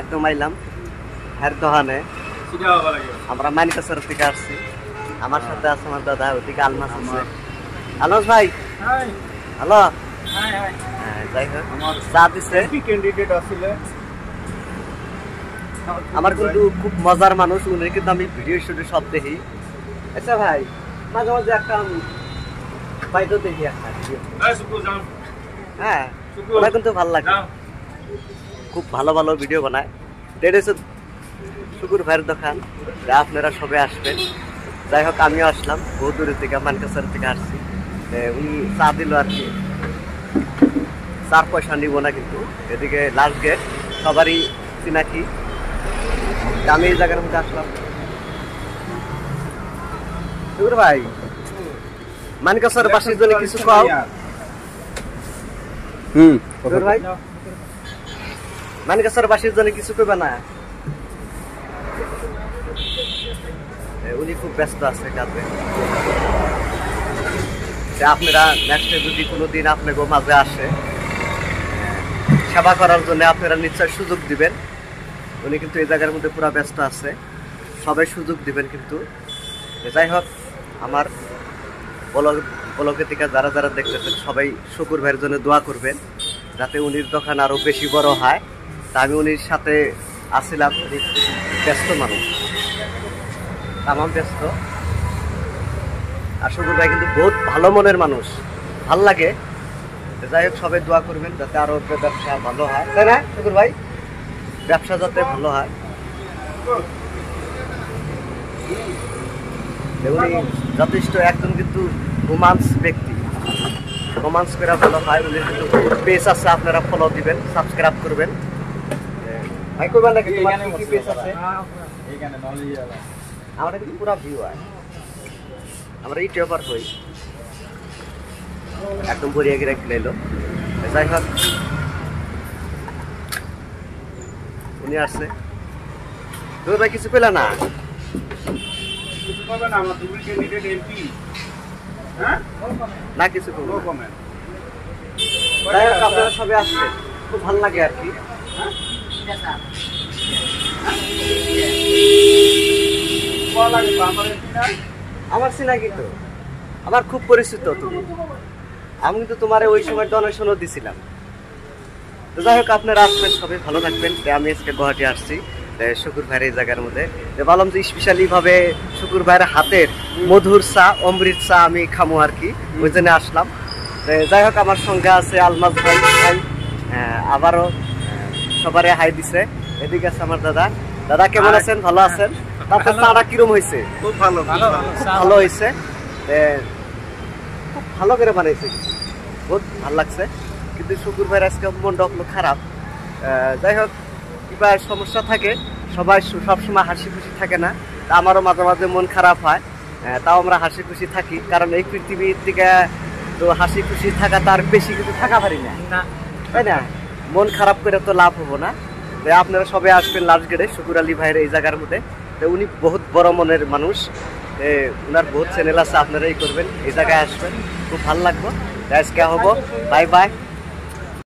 একদম আইলাম হের দোকানে আমরা মানিকাছড় থেকে আসছি। আমার সাথে আছে আমার দাদা, ওদিকে আলমাস আছে। আলমাস ভাই হ্যালো। যাই হোক চা দিছে। আমার কিন্তু খুব মজার মানুষ, উনি কিন্তু আমি ভিডিও শুটে সব দেখি। আচ্ছা ভাই মাঝে মাঝে একটা বাইরেও দেখি একটা, হ্যাঁ ওরা কিন্তু ভালো লাগে, খুব ভালো ভালো ভিডিও বানায়। এটা হচ্ছে শুকুর ভাইয়ের দোকান, আপনারা সবাই আসবেন। যাই হোক আমিও আসলাম বহু দূরের থেকে, মানকাছড় থেকে আসছি। উনি চা দিল আর কি, 4 পয়সা নিব না কিন্তু। এদিকে লাস্ট গেট সবারই চিনাকি, আমি এই জায়গার মধ্যে আসলাম। শুকুর ভাই মানকাছড় বাসীর জন্য কিছু কও। ভাই মানকাছড় বাসীর জন্য কিছু কইবা না? উনি খুব ব্যস্ত আছে কাজে। আপনারা নেক্সটে যদি কোনোদিন আপনাকে মাঝে আসে সেবা করার জন্য আপনারা নিশ্চয় সুযোগ দিবেন। উনি কিন্তু এই জায়গার মধ্যে পুরো ব্যস্ত আছে, সবাই সুযোগ দিবেন কিন্তু। যাই হোক আমার ব্লগের থেকে যারা যারা দেখতেছেন সবাই শুকুর ভাইয়ের জন্য দোয়া করবেন যাতে উনির দোকান আরো বেশি বড় হয়। তা আমি উনির সাথে আসছিলাম, ব্যস্ত মানুষ, তামাম ব্যস্ত। আর শুকুর ভাই কিন্তু বহুত ভালো মনের মানুষ, ভাল লাগে। যাই হোক সবাই দোয়া করবেন যাতে আরো ব্যবসা ভালো হয়, তাই না শুকুর ভাই? ব্যবসা যাতে ভালো হয়। উনি যথেষ্ট একজন কিন্তু রোমান্স ব্যক্তি, রোমান্স করে ভালো হয়। উনি কিন্তু পেজ আছে, আপনারা ফলো দিবেন, সাবস্ক্রাইব করবেন। ভাই কইবা নাকি তোমার কি পেজ আছে? আমরা কিন্তু পুরা ভিউ হয়, আমরা ইউটিউবার হই, একদম বড়িয়া গিয়ে রেখে নিল। যাই হোক উনি আসছে। তোর ভাই কিছু পেলা না? না কিছু যাই হোক আপনারা সবাই আসছে, খুব ভালো লাগে আর কি। আমার চিনাকি তো, আমার খুব পরিচিত তুমি। আমি কিন্তু তোমার ওই সময় ডোনেশনও দিছিলাম। তো যাই হোক আপনারা আসবেন, সবাই ভালো থাকবেন। আমি আজকে গুয়াহাটি আসছি শুকুর ভাইয়ের এই জায়গার মধ্যে। ভাবলাম যে স্পেশালি ভাবে শুকুর ভাইয়ের হাতের মধুর চা, অমৃত চা আমি খামো আর কি, ওই জন্য আসলাম। যাই হোক আমার সঙ্গে আছে আলমাস ভাই, আবারও সবারে হাই দিছে। এদিকে আছে আমার দাদা। দাদা কেমন আছেন? ভালো আছেন? তারপর চাটা কিরম হয়েছে? খুব ভালো, খুব ভালো হয়েছে, খুব ভালো করে বানাইছে, বহুত ভালো লাগছে। কিন্তু শুকুর ভাইয়ের আজকে মনটা হলো খারাপ। যাই হোক কিবা সমস্যা থাকে, সবাই সবসময় হাসি খুশি থাকে না। আমারও মাঝে মাঝে মন খারাপ হয়, তাও আমরা হাসি খুশি থাকি, কারণ এই পৃথিবীর থেকে তো হাসি খুশি থাকা তার বেশি কিছু থাকা পারি না, তাই না? মন খারাপ করে তো লাভ হবো না। আপনারা সবাই আসবেন লাস্ট গেটে শুকুর আলী ভাইয়ের এই জায়গার মধ্যে। উনি বহুত বড় মনের মানুষ, ওনার বহুত চ্যানেল আছে, আপনারা এই করবেন, এই জায়গায় আসবেন, খুব ভালো লাগবে। আজকে হবো, বাই বাই।